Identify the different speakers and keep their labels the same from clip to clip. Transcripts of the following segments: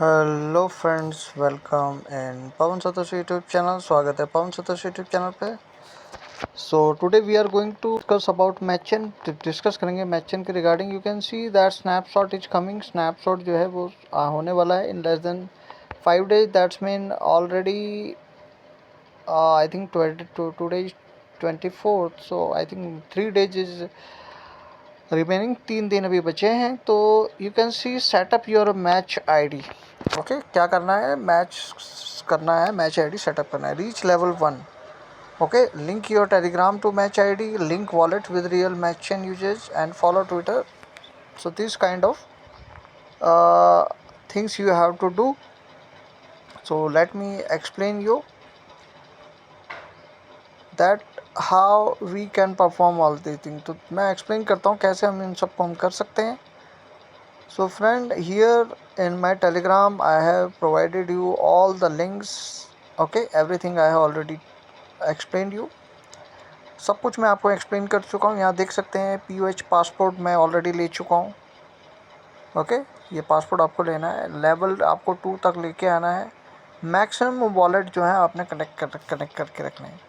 Speaker 1: Hello friends, welcome in Pawan Satoshi YouTube channel. स्वागत है Pawan Satoshi YouTube channel पे। So today we are going to discuss about Machan. Discuss करेंगे Machan के regarding. You can see that snapshot is coming. Snapshot जो है वो होने वाला है in less than 5 days। That's mean already I think today 24th, so I think 3 days is remaining. 3 दिन अभी बचे हैं। तो you can C setup your match ID. Okay, क्या करना है? मैच आईडी सेटअप करना है। Reach level 1। Okay, link your Telegram to match ID, link wallet with real match and usages and follow Twitter. So this kind of things you have to do. So let me explain you that how we can perform all these things. तो मैं explain करता हूँ कैसे हम इन सबको हम कर सकते हैं. So friend, here in my telegram I have provided you all the links. Okay, everything I have already explained you. सब कुछ मैं आपको एक्सप्लेन कर चुका हूँ. यहाँ देख सकते हैं POH पासपोर्ट मैं ऑलरेडी ले चुका हूँ. ओके, ये पासपोर्ट आपको लेना है. लेवल आपको 2 तक लेके आना है. मैक्सिमम वॉलेट जो है आपने कनेक्ट करके रखना है.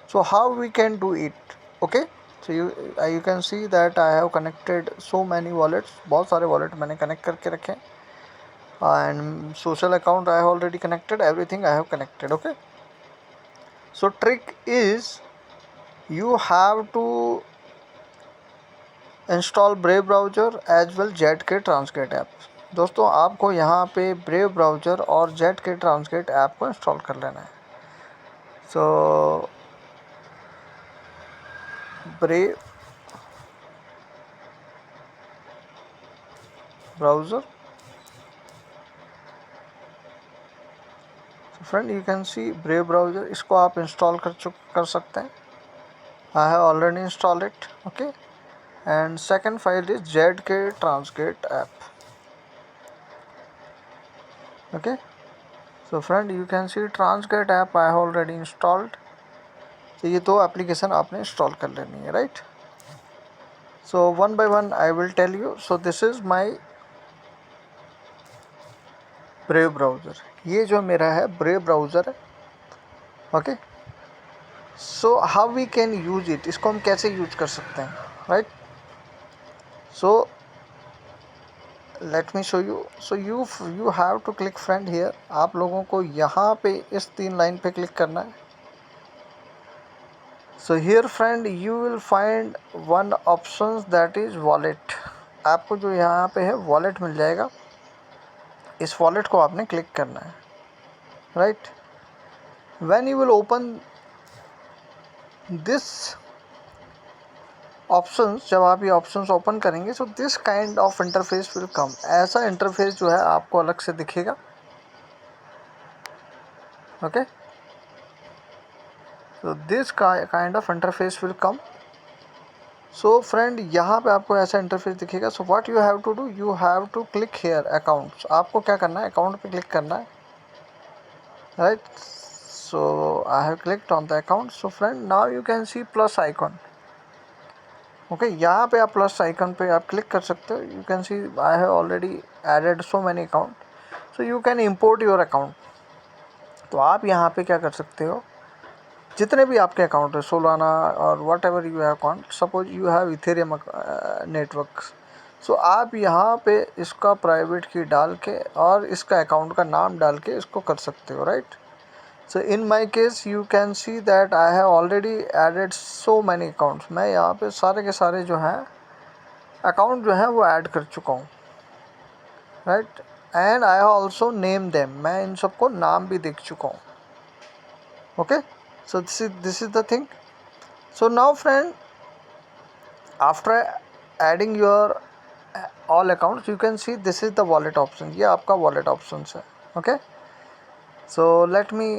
Speaker 1: So how we can do it? Okay, so you can see that I have connected so many wallets. बहुत सारे वॉलेट मैंने कनेक्ट करके रखे हैं. And social account I have already connected. Everything I have connected. Okay, so trick is you have to install Brave browser as well Jet K translate app. दोस्तों, आपको यहाँ पे ब्रेव ब्राउज़र और Jet K translate app को install कर लेना है. So Brave browser, friend you can see Brave browser, इसको आप इंस्टॉल कर सकते हैं. I have already install it. Okay, and second file is Jet K translate app. Okay, so friend you can see transgate app I have already installed. तो ये 2 application आपने install कर लेनी है, right. So one by one I will tell you. So this is my Brave browser. ये जो मेरा है ब्रेव ब्राउज़र है. Okay, so how we can use it, इसको हम कैसे यूज कर सकते हैं, right. So let me show you. So you have to click friend here. आप लोगों को यहाँ पे इस 3 लाइन पे क्लिक करना है. So here friend you will find one options that is wallet. आपको जो यहाँ पे है वॉलेट मिल जाएगा. इस वॉलेट को आपने क्लिक करना है, right. When you will open this options, जब आप ये ऑप्शंस ओपन करेंगे so this kind of interface will come. ऐसा इंटरफेस जो है आपको अलग से दिखेगा. Okay, so this kind of interface will come. So friend, यहाँ पे आपको ऐसा इंटरफेस दिखेगा. So what you have to do, you have to click here accounts. आपको क्या करना है? अकाउंट पे क्लिक करना है, right. So I have clicked on the account. So friend now you can see plus icon. Okay, यहाँ पे आप प्लस आइकन पे आप क्लिक कर सकते हो. You can see I have already added so many account. So you can import your account. तो आप यहाँ पे क्या कर सकते हो, जितने भी आपके अकाउंट है, सोलाना और whatever you have account. Suppose you have Ethereum network. So आप यहाँ पे इसका प्राइवेट की डाल के और इसका अकाउंट का नाम डाल के इसको कर सकते हो, right. So in my case you can see that I have already added so many accounts. मैं यहाँ पे सारे के सारे जो हैं अकाउंट जो हैं वो ऐड कर चुका हूँ, right. And I have also name them. मैं इन सबको नाम भी देख चुका हूँ. Okay, so this is the thing. So now friend, after adding your all accounts, you can see this is the wallet option. ये आपका wallet options है. Okay, so let me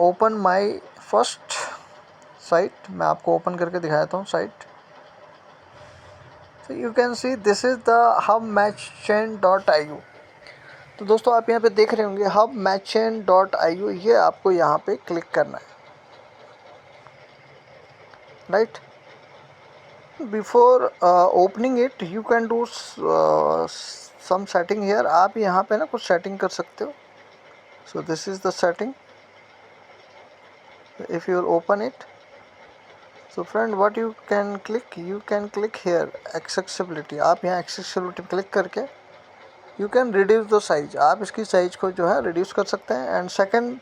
Speaker 1: open my first site. मैं आपको open करके दिखाता हूँ site. So you can see this is the hubmatchchain.io. तो दोस्तों, आप यहाँ पे देख रहे होंगे hubmatchchain.io. ये आपको यहाँ पे क्लिक करना है, right. Before opening it you can do some setting here. आप यहाँ पे ना कुछ सेटिंग कर सकते हो. So this is the setting. If you will open it, so friend what you can click here accessibility. आप यहाँ accessibility क्लिक करके you can reduce the size, आप इसकी साइज को जो है reduce कर सकते हैं. And second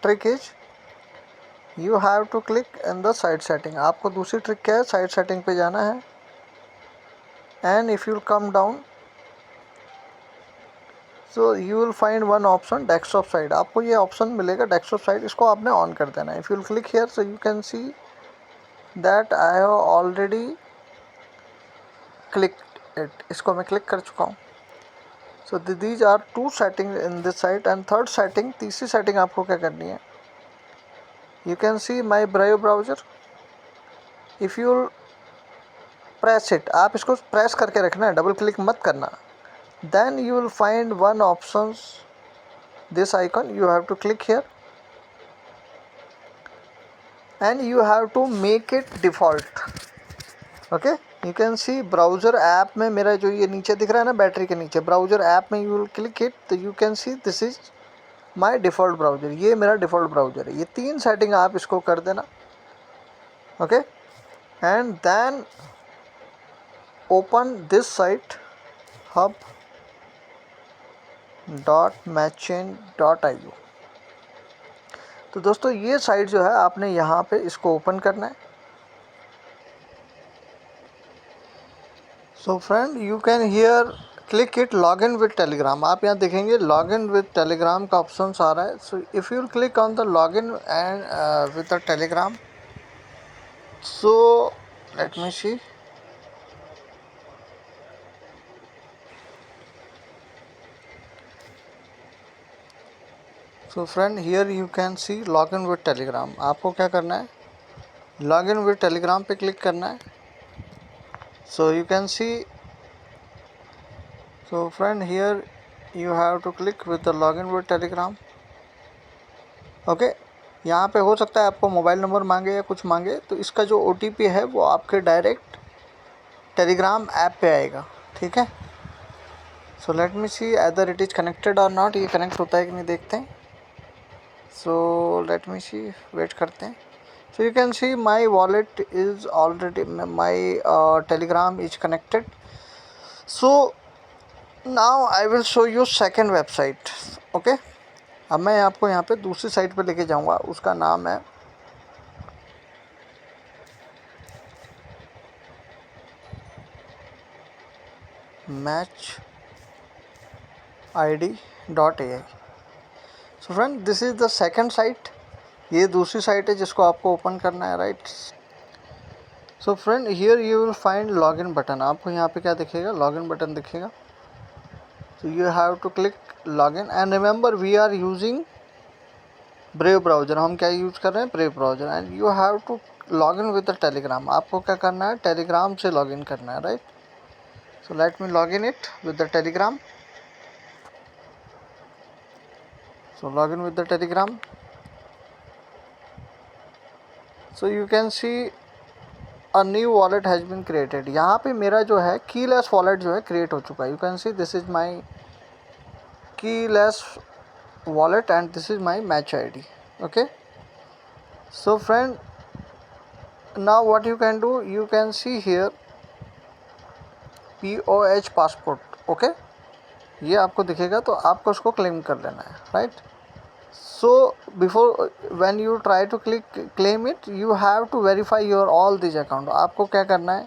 Speaker 1: trick is you have to click in the side setting. आपको दूसरी ट्रिक क्या है, साइड सेटिंग पे जाना है. And if you come down, so you will find one option desktop side. आपको ये ऑप्शन मिलेगा desktop side, इसको आपने ऑन कर देना है. If you will click here, so you can see that I have already clicked it. इसको मैं क्लिक कर चुका हूँ. So these are two settings in this site. And third setting, तीसरी सेटिंग आपको क्या करनी है, you can see my Brave browser. If you press it, आप इसको प्रेस करके रखना है, डबल क्लिक मत करना. Then you will find one options, this icon, you have to click here and you have to make it default. Okay, you can see browser app में मेरा जो ये नीचे दिख रहा है ना बैटरी के नीचे, browser app में you will click it, तो you can see this is my default browser. ये मेरा default browser है. ये तीन सेटिंग आप इसको कर देना. Okay, and then open this site hub.matchain.io. तो दोस्तों ये साइट जो है आपने यहाँ पे इसको ओपन करना है. So friend you can here click it log in with Telegram. आप यहाँ देखेंगे लॉग इन विद टेलीग्राम का ऑप्शन आ रहा है. So if you click on the log in and with the Telegram, so let me see. So friend here you can see log in with Telegram. आपको क्या करना है, log in with Telegram पे click करना है. So you can see, so friend here you have to click with the log in with Telegram. Okay, यहाँ पे हो सकता है आपको मोबाइल नंबर मांगे या कुछ मांगे, तो इसका जो OTP है वो आपके डायरेक्ट टेलीग्राम ऐप पे आएगा. ठीक है. So let me see either it is connected और नॉट. ये कनेक्ट होता है कि नहीं देखते हैं. सो लेट मी सी, वेट करते हैं. So you can see my wallet is already, my Telegram is connected. So now I will show you second website. Okay, अब मैं आपको यहाँ पे दूसरी साइट पे लेके जाऊँगा. उसका नाम है matchid.ai. So friend this is the second site. ये दूसरी साइट है जिसको आपको ओपन करना है. Right. So friend here you will find login button. आपको यहाँ पे क्या दिखेगा, लॉगिन बटन दिखेगा. So you have to click login and remember we are using Brave browser. हम क्या यूज़ कर रहे हैं, Brave browser. And you have to login with the Telegram. आपको क्या करना है, टेलीग्राम से लॉगिन करना है. Right. So let me login it with the Telegram. So log in with the telegram. So you can see a new wallet has been created. यहाँ पे मेरा जो है keyless wallet जो है create हो चुका है. You can see this is my keyless wallet and this is my match ID. Okay. So friend, now what you can do, you can see here POH passport. Okay. ये आपको दिखेगा तो आपको उसको क्लेम कर लेना है. Right. So before when you try to claim it, you have to verify your all these account. आपको क्या करना है,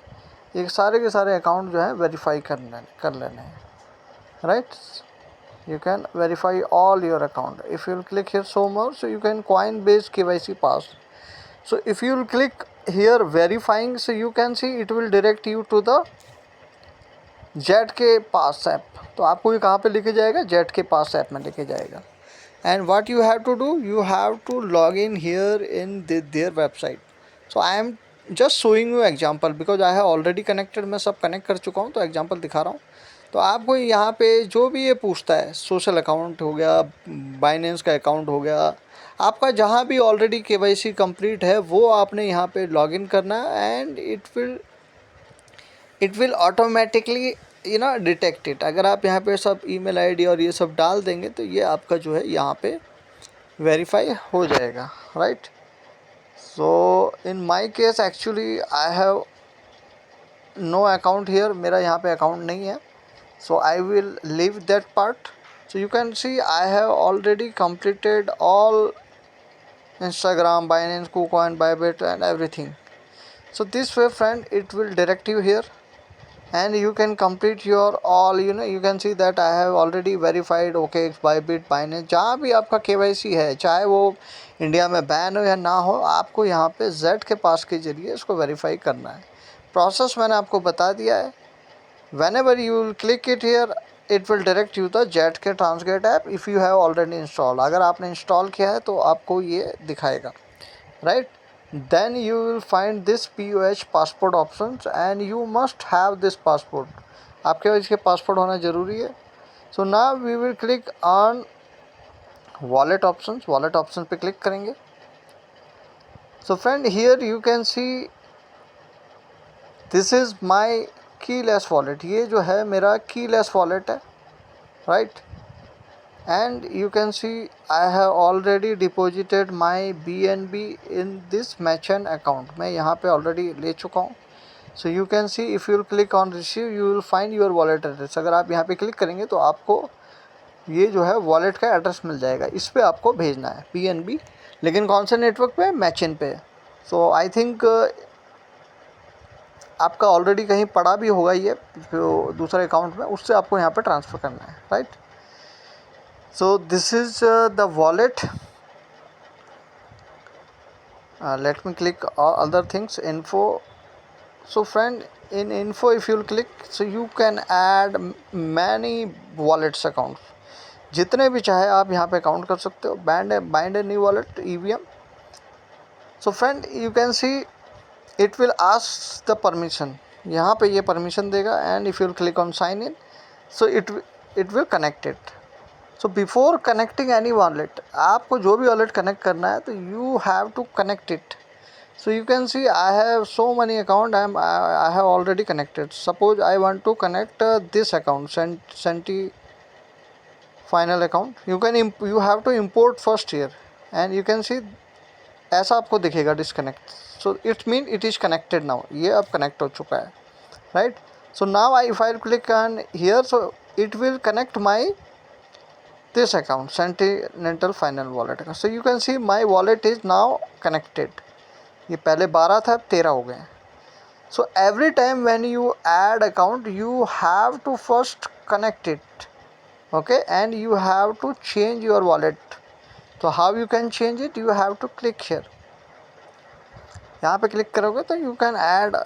Speaker 1: ये सारे के सारे अकाउंट जो है वेरीफाई कर लेने हैं. Right. you can verify all your account. If you will click here show more, so you can Coinbase KYC pass. So if you will click here verifying, so you can see it will direct you to the ZK Pass app. तो आपको ये कहाँ पे लेके जाएगा, ZK Pass app में लेके जाएगा. And what you have to do, you have to log in here in their website. So I am just showing you example because I have already connected. मैं सब कनेक्ट कर चुका हूँ तो example दिखा रहा हूँ. तो आपको यहाँ पे जो भी ये पूछता है, सोशल अकाउंट हो गया, बाइनेंस का अकाउंट हो गया, आपका जहाँ भी ऑलरेडी KYC कंप्लीट है वो आपने यहाँ पे लॉगिन करना है. And it will automatically you know detect it. अगर आप यहाँ पे सब ईमेल आईडी और ये सब डाल देंगे तो ये आपका जो है यहाँ पे वेरीफाई हो जाएगा, right. So in my case actually I have no account here, मेरा यहाँ पे अकाउंट नहीं है, so I will leave that part. So you can see I have already completed all Instagram, Binance, KuCoin, Bybit and everything. So this way friend, it will direct you here and you can complete your all, you know, you can see that I have already verified OKX, Bybit, Binance। जहाँ भी आपका KYC है, चाहे वो India में ban हो या ना हो, आपको यहाँ पे Z के पास के जरिए इसको वेरीफाई करना है। प्रोसेस मैंने आपको बता दिया है। whenever you will click it here, it will direct you the ZK Transgate app if you have already installed। अगर आपने इंस्टॉल किया है तो आपको ये दिखाएगा, right। then you will find this POH passport options and you must have this passport। आपके पास इसके पासपोर्ट होना ज़रूरी है। so now we will click on wallet options। wallet option पे क्लिक करेंगे। so friend here you can see this is my keyless wallet. ये जो है मेरा कीलेस वॉलेट है, right. And you can see I have already deposited my BNB in this Matchain account. मैं यहाँ पे ऑलरेडी ले चुका हूँ। So you can see if you click on receive you will find your wallet address. अगर आप यहाँ पे क्लिक करेंगे तो आपको ये जो है वॉलेट का एड्रेस मिल जाएगा। इस पर आपको भेजना है BNB, लेकिन कौन से नेटवर्क पे? मैचन पे। सो आई थिंक आपका ऑलरेडी कहीं पड़ा भी होगा ये जो दूसरे अकाउंट में, उससे आपको यहाँ पे ट्रांसफ़र करना है, right. So this is the wallet. Late me click other things, info. So friend in info if you click so you can add many wallets accounts. जितने भी चाहे आप यहाँ पे अकाउंट कर सकते हो। Bind a new wallet EVM। So friend you can see it will ask the permission. यहाँ पे ये परमिशन देगा and if you click on sign in so it will connect it. So before connecting any wallet, आपको जो भी wallet connect करना है तो you have to connect it. So you can see I have so many account I have already connected. Suppose I want to connect this account सेंटी final account. You have to import first year and you can see ऐसा आपको दिखेगा disconnect. So it's mean it is connected now. ये अब connect हो चुका है, right. So now if I click on here so it will connect my this account सेंटिनेंटल final wallet का। So you can see my wallet is now connected. ये पहले 12 था, अब 13 हो गए। सो every time when you add account you have to first connect it, okay, and you have to change your wallet. तो how you can change it? You have to click here. यहाँ पे click करोगे तो you can add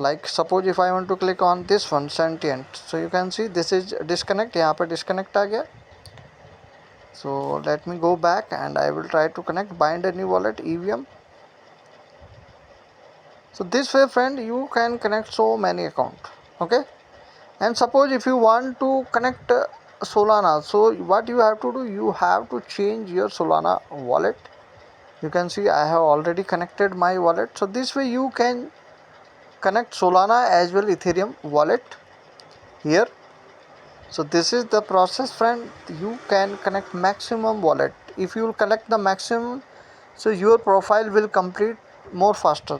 Speaker 1: like suppose if I want to click on this one sentient, so you can see this is disconnect। यहाँ पे disconnect आ गया। so let me go back and I will try to connect bind a new wallet EVM। so this way friend you can connect so many account, okay। and suppose if you want to connect Solana, so what you have to do, you have to change your Solana wallet। you can see I have already connected my wallet। so this way you can connect Solana as well Ethereum wallet here। so this is the process friend। you can connect maximum wallet। if you will collect the maximum so your profile will complete more faster।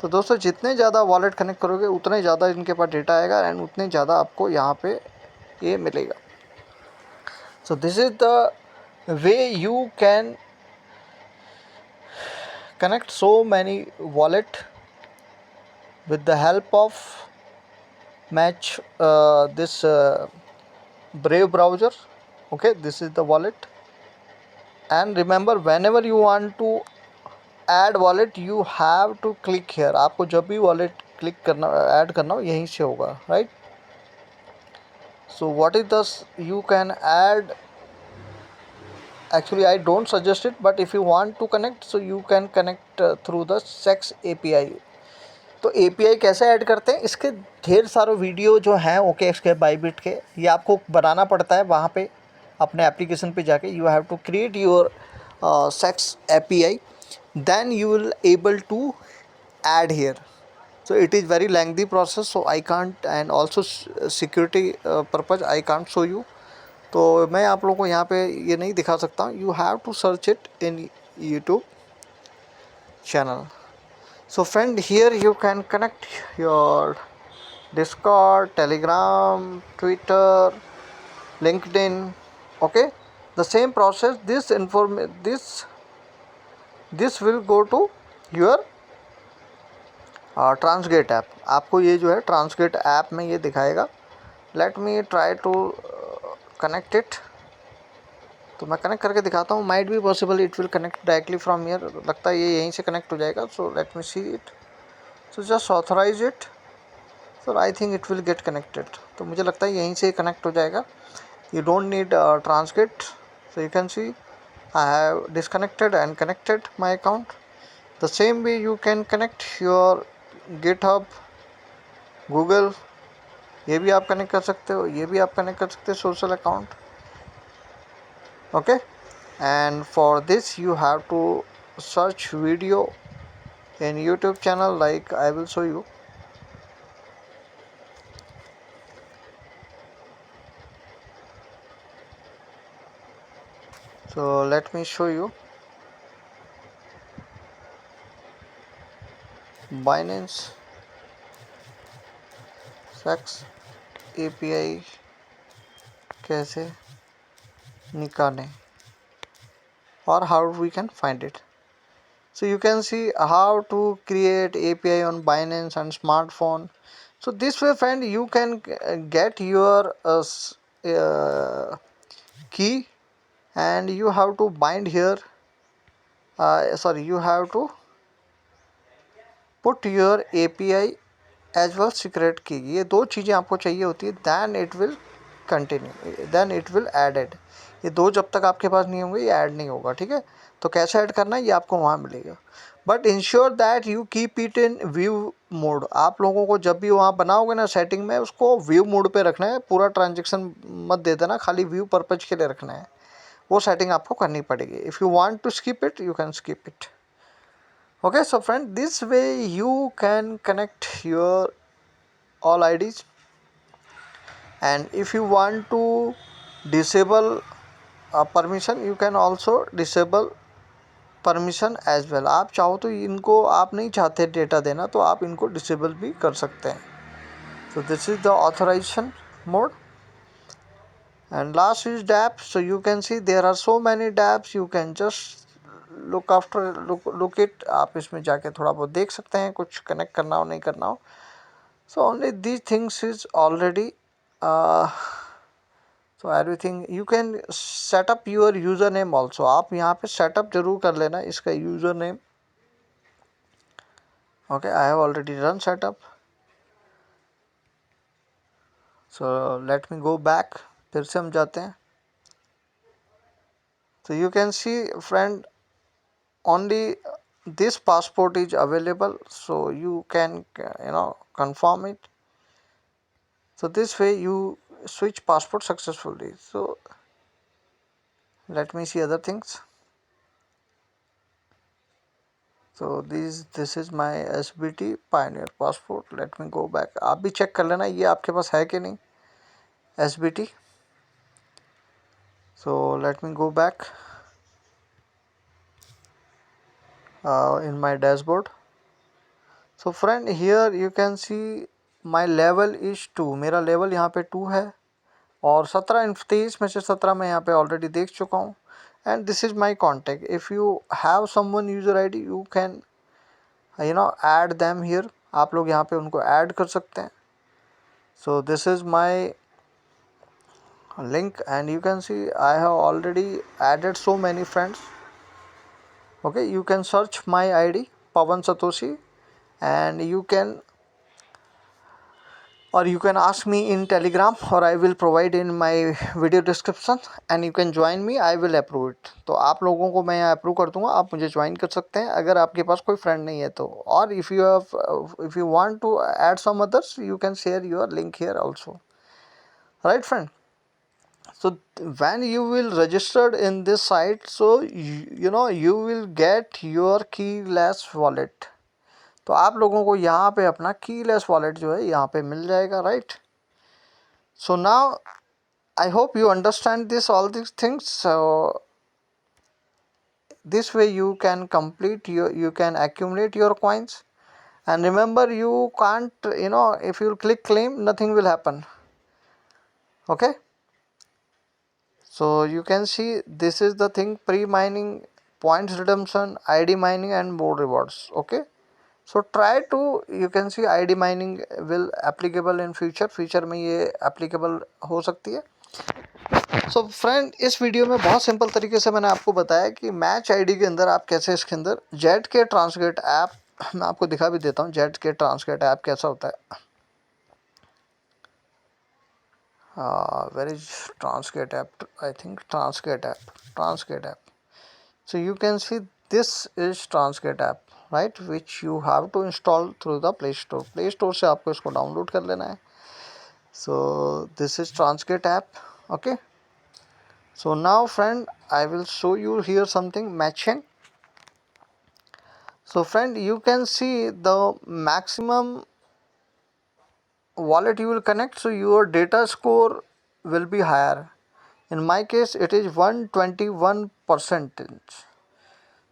Speaker 1: तो दोस्तों जितने ज़्यादा wallet connect करोगे उतने ज़्यादा इनके पास data आएगा and उतने ज़्यादा आपको यहाँ पे ये मिलेगा। so this is the way you can connect so many wallet with the help of match this Brave browser, okay। this is the wallet and remember whenever you want to add wallet you have to click here। आपको जब भी wallet click करना add करना हो यहीं से होगा, right। so what is this you can add, actually I don't suggest it but if you want to connect so you can connect through the SEX API। तो API कैसे add करते हैं, इसके ढेर सारे वीडियो जो हैं OKX के बाइबिट के, ये आपको बनाना पड़ता है वहाँ पे अपने एप्लीकेशन पे जाके। You have to create your SEX API then you will able to add here. So it is very lengthy process, so I can't, and also security purpose I can't show you. तो मैं आप लोगों को यहाँ पे ये नहीं दिखा सकता हूँ. You have to search it in YouTube channel. So friend, here you can connect your Discord, Telegram, Twitter, LinkedIn. Okay, the same process. This will go to your Transgate app. आपको ये जो है ट्रांसगेट ऐप में ये दिखाएगा. Let me try to connect it. तो मैं connect करके दिखाता हूँ. Might be possible it will connect directly from here. लगता है ये यहीं से कनेक्ट हो जाएगा. So let me see it. So just authorise it. So I think it will get connected. तो मुझे लगता है यहीं से कनेक्ट हो जाएगा. You don't need Transgate. So you can see I have disconnected and connected my account. The same way you can connect your GitHub, Google, ये भी आप कनेक्ट कर सकते हो. ये भी आप कनेक्ट कर सकते हो social account. Okay, and for this you have to search video in YouTube channel like I will show you. So let me show you Binance Sex API कैसे निकालें or how we can find it. So you can see how to create API on Binance and smartphone. So this way friend, you can get your key, and you have to bind here. You have to put your API as well secret key. ये दो चीज़ें आपको चाहिए होती है. then it will continue, then it will added. ये दो जब तक आपके पास नहीं होंगे ये ऐड नहीं होगा. ठीक है, तो कैसे ऐड करना है ये आपको वहाँ मिलेगा. But ensure that you keep it in view mode. आप लोगों को जब भी वहाँ बनाओगे ना सेटिंग में, उसको व्यू मोड पे रखना है. पूरा ट्रांजेक्शन मत दे देना, खाली व्यू पर्पज के लिए रखना है. वो सेटिंग आपको करनी पड़ेगी. If you want to skip it you can skip it. Okay, so friend, this way you can connect your all IDs, and if you want to disable permission, you can also disable permission as well. आप चाहो तो इनको, आप नहीं चाहते data देना तो आप इनको डिसेबल भी कर सकते हैं. So this is the authorization mode. And last is dApps. So you can see there are so many dApps. You can just look it. आप इसमें जाके थोड़ा बहुत देख सकते हैं, कुछ कनेक्ट करना हो नहीं करना हो. So only these things is already so everything you can set up your username also. आप यहाँ पे setup जरूर कर लेना इसका username. Okay, I have already done setup. So let me go back. फिर से हम जाते हैं. So you can see friend, only this passport is available, so you can confirm it. So this way you switch passport successfully. So let me see other things. So this is my SBT Pioneer passport. Let me go back. आप भी check कर लेना ये आपके पास है कि नहीं SBT. So let me go back in my dashboard. So friend, here you can see my level is 2. मेरा लेवल यहाँ पे 2 है और 23 में से 17 मैं यहाँ पे ऑलरेडी देख चुका हूँ. And this is my contact. If you have someone user ID you can add them here. आप लोग यहाँ पे उनको ऐड कर सकते हैं. सो this is my link, and you can see I have already added so many friends. Okay, you can search my ID Pawan Satoshi, and you can ask me in Telegram, or I will provide in my video description, and you can join me. I will approve it. तो आप लोगों को मैं यहाँ approve कर दूँगा. आप मुझे ज्वाइन कर सकते हैं अगर आपके पास कोई फ्रेंड नहीं है तो. और if you want to add some others, you can share your link here also. Right friend? So when you will registered in this site, so you will get your keyless wallet. तो आप लोगों को यहाँ पे अपना keyless wallet जो है यहाँ पे मिल जाएगा, right. So now I hope you understand this all this things. So this way you can complete your, you can accumulate your coins. And remember, you can't, if you click claim, nothing will happen. Okay. So you can see this is the thing: pre-mining, points redemption, ID mining, and more rewards. Okay. So try to, you can see ID mining will applicable in future में ये applicable हो सकती है. So friend, इस video में बहुत simple तरीके से मैंने आपको बताया कि मैच आईडी के अंदर आप कैसे इसके अंदर जेट के ट्रांसलेट ऐप, मैं आपको दिखा भी देता हूँ जेट के ट्रांसलेट ऐप कैसा होता है. Where is translate app? I think translate app. So you can see this is translate app, right, which you have to install through the Play Store से आपको इसको डाउनलोड कर लेना है. So this is translate app. Okay. So now friend, I will show you here something matching. So friend, you can see the maximum wallet you will connect, so your data score will be higher. In my case it is 121%.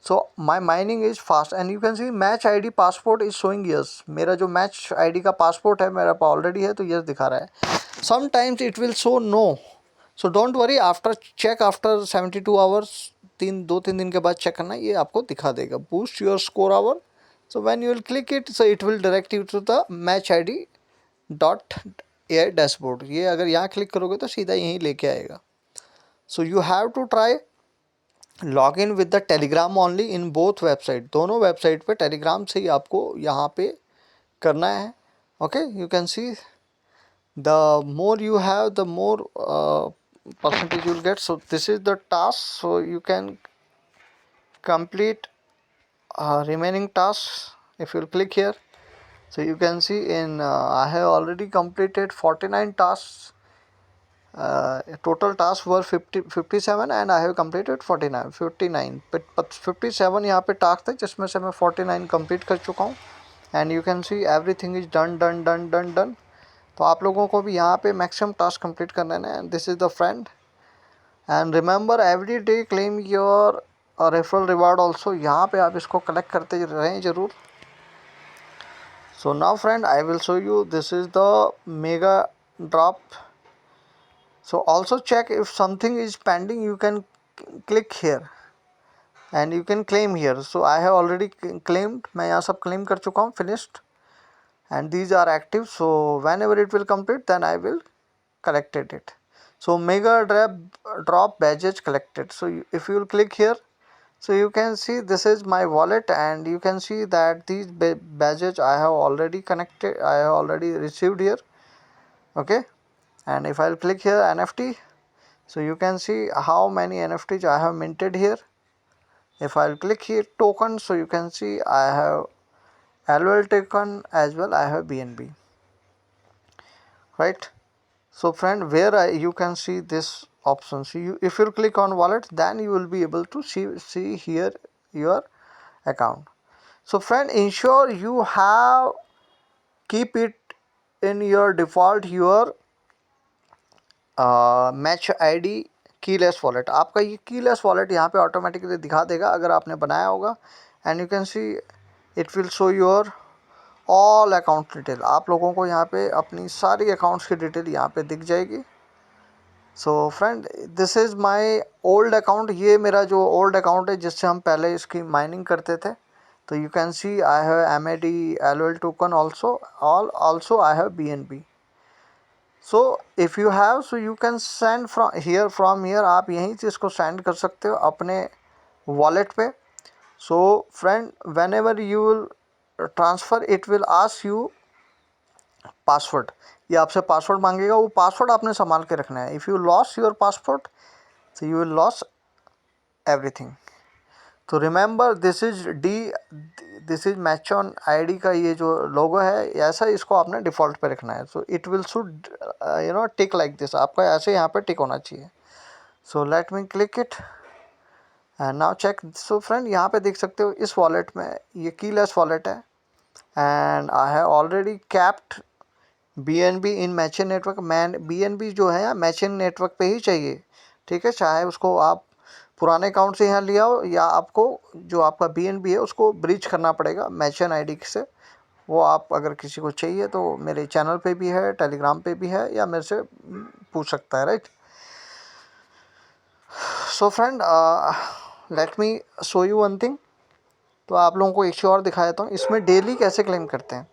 Speaker 1: So my mining is fast, and you can see match id passport is showing yes. मेरा जो match id का passport है मेरा already है तो yes दिखा रहा है. Sometimes it will show no. So don't worry, after check after 72 hours, 2-3 दिन के बाद चेक करना, ये आपको दिखा देगा boost your score hour. So when you will click it, so it will direct you to the match id dot AI dashboard. ये अगर यहाँ क्लिक करोगे तो सीधा यहीं लेके आएगा. So you have to try log in with the Telegram only in both website. दोनों वेबसाइट पे टेलीग्राम से ही आपको यहाँ पे करना है. Okay. You can see the more you have the more percentage you'll get. So this is the task, so you can complete remaining tasks if you'll click here. So you can see in I have already completed 49 tasks. Total tasks were 57 and I have completed 59. But 57 यहाँ पे task थे जिसमें से मैं 49 complete कर चुका हूँ. And you can see everything is done. तो आप लोगों को भी यहाँ पे मैक्सिमम टास्क कंप्लीट करना है. And this is the friend. And remember every day claim your referral reward also. यहाँ पे आप इसको कलेक्ट करते रहें ज़रूर. So now friend, I will show you. This is the mega drop. So also check if something is pending, you can click here and you can claim here. So I have already claimed, मैं यहाँ सब claim कर चुका हूँ, finished, and these are active. So whenever it will complete, then I will collected it. So mega drop badges collected. So if you will click here, so you can see this is my wallet, and you can see that these badges I have already connected, I have already received here. Okay. And if I'll click here NFT, so you can see how many NFTs I have minted here. If I'll click here token, so you can see I have LOL token as well, I have BNB, right. So friend, where you can see this option. So if you click on wallet, then you will be able to see here your account. So friend, ensure you have keep it in your default your match ID keyless wallet. आपका ये keyless wallet यहाँ पे automatically दिखा देगा अगर आपने बनाया होगा. And you can see it will show your all account detail. आप लोगों को यहाँ पे अपनी सारी अकाउंट्स की डिटेल यहाँ पे दिख जाएगी. सो friend, this is my old account. ये मेरा जो ओल्ड अकाउंट है जिससे हम पहले इसकी माइनिंग करते थे. तो you can see I have MAD LOL token also I have BNB. So if you have, so you can send from here. आप यहीं से इसको सेंड कर सकते हो अपने वॉलेट पे. So friend, when ever you will transfer, it will ask you password. ये आपसे पासवर्ड मांगेगा, वो पासवर्ड आपने संभाल के रखना है. If you loss your password, so you will lose everything. तो remember, this is match on ID का ये जो लोगो है ऐसा, इसको आपने डिफ़ॉल्ट पे रखना है. So it will should tick like this. आपका ऐसे यहाँ पे टिक होना चाहिए. So let me click it and now check. So friend, यहाँ पे देख सकते हो इस वॉलेट में ये कीलेस वॉलेट है. and I have already capped BNB in Matchain network. Main BNB जो है मैचेन नेटवर्क पे ही चाहिए, ठीक है। चाहे उसको आप पुराने अकाउंट से यहाँ ले आओ या आपको जो आपका BNB है उसको ब्रीच करना पड़ेगा मैचेन आईडी से। वो आप अगर किसी को चाहिए तो मेरे चैनल पे भी है, टेलीग्राम पे भी है, या मेरे से पूछ सकता है, right. So friend, late me show you one thing. तो आप लोगों को एक चीज़ और दिखा देता हूँ, इसमें डेली कैसे क्लेम करते हैं।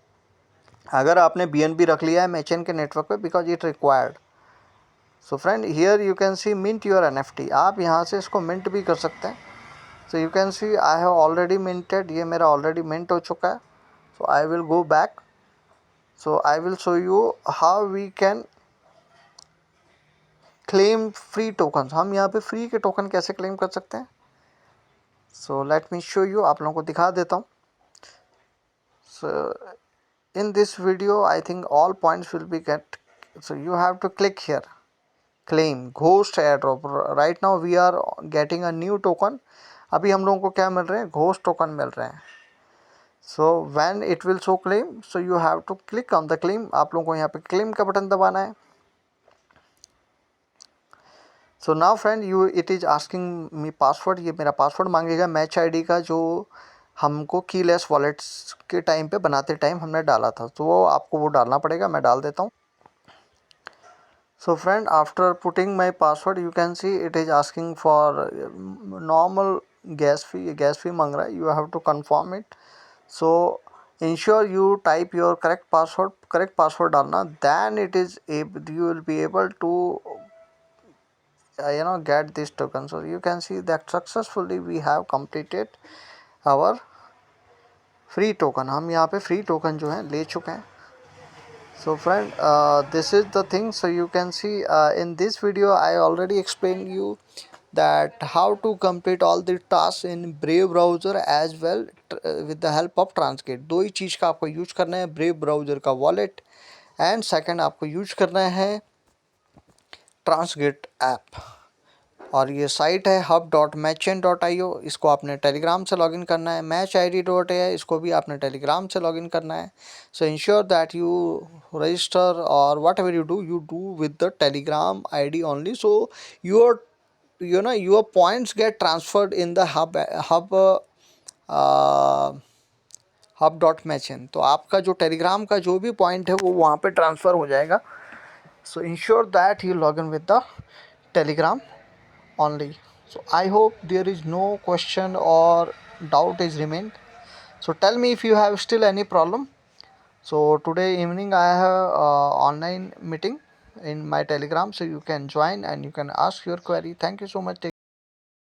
Speaker 1: अगर आपने BNB रख लिया है मैचेन के नेटवर्क पे, because it required. So friend, here you can see mint your NFT। आप यहाँ से इसको मिंट भी कर सकते हैं। So you can see I have already minted, ये मेरा ऑलरेडी मिंट हो चुका है। So I will go back. So I will show you how we can claim free token. हम यहाँ पे फ्री के टोकन कैसे क्लेम कर सकते हैं। सो लेट मी शो यू, आप लोगों को दिखा देता हूँ। सो in this video I think all points will be get, so you have to click here, claim ghost airdrop। right now we are getting a new token। अभी हम लोगों को क्या मिल रहे हैं, घोस्ट टोकन मिल रहे हैं। so when it will show claim, so you have to click on the claim। आप लोगों को यहाँ पे claim का बटन दबाना है। so now friend you it is asking me password। ये मेरा पासवर्ड मांगेगा मैच आईडी का, जो हमको कीलेस वॉलेट्स के टाइम पे बनाते टाइम हमने डाला था। तो वो आपको वो डालना पड़ेगा, मैं डाल देता हूँ। So friend, after putting my password you can see it is asking for normal gas fee मांग रहा है। You have to confirm it. So ensure you type your correct password डालना, then it is you will be able to get this token। so you can see that successfully we have completed our free token। हम यहाँ पे free token जो है ले चुके हैं। so friend, this is the thing। so you can see in this video I already explained you that how to complete all the tasks in Brave browser as well with the help of Transgate। दो ही चीज़ का आपको use करना है, Brave browser का wallet and second आपको use करना है Transgate app. और ये साइट है hub.matchain.io। इसको आपने टेलीग्राम से लॉगिन करना है। matchid.ai, इसको भी आपने टेलीग्राम से लॉगिन करना है। So ensure that you register or whatever you do with the Telegram ID only. So your points get transferred in the hub.matchain। तो आपका जो टेलीग्राम का जो भी पॉइंट है वो वहाँ पे ट्रांसफ़र हो जाएगा। सो ensure that you log in with the Telegram only। so I hope there is no question or doubt is remained। so tell me if you have still any problem। so today evening I have online meeting in my telegram, so you can join and you can ask your query। thank you so much।